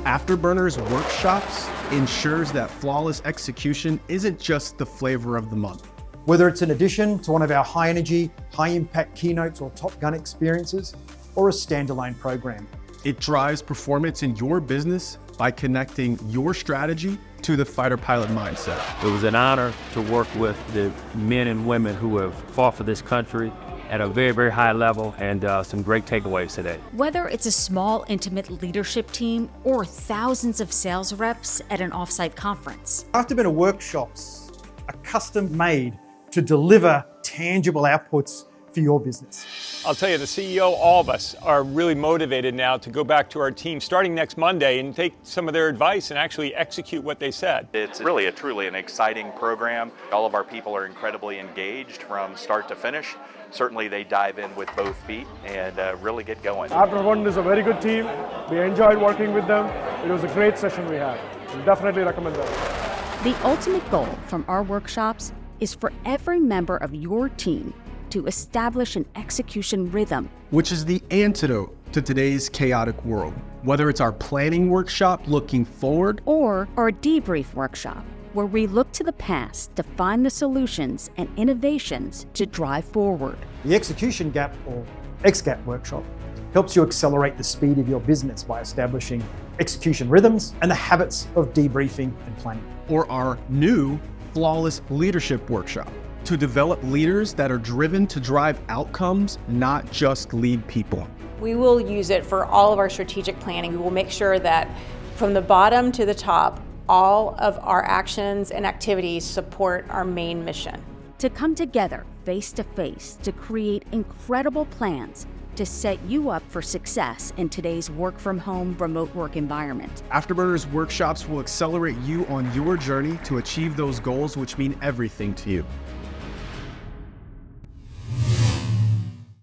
Afterburner's Workshops ensures that flawless execution isn't just the flavor of the month. Whether it's an addition to one of our high-energy, high-impact keynotes or Top Gun experiences, or a standalone program, it drives performance in your business by connecting your strategy to the fighter pilot mindset. It was an honor to work with the men and women who have fought for this country at a very, very high level, and some great takeaways today. Whether it's a small, intimate leadership team or thousands of sales reps at an offsite conference. Afterburner Workshops are custom made to deliver tangible outputs for your business. I'll tell you, the CEO, all of us, are really motivated now to go back to our team starting next Monday and take some of their advice and actually execute what they said. It's really truly an exciting program. All of our people are incredibly engaged from start to finish. Certainly they dive in with both feet and really get going. Afterburner is a very good team. We enjoyed working with them. It was a great session we had. We definitely recommend that. The ultimate goal from our workshops is for every member of your team to establish an execution rhythm, which is the antidote to today's chaotic world. Whether it's our planning workshop looking forward, or our debrief workshop, where we look to the past to find the solutions and innovations to drive forward. The Execution Gap, or XGAP workshop, helps you accelerate the speed of your business by establishing execution rhythms and the habits of debriefing and planning. Or our new Flawless Leadership Workshop, to develop leaders that are driven to drive outcomes, not just lead people. We will use it for all of our strategic planning. We will make sure that from the bottom to the top, all of our actions and activities support our main mission. To come together face to face to create incredible plans to set you up for success in today's work from home, remote work environment. Afterburner's Workshops will accelerate you on your journey to achieve those goals which mean everything to you.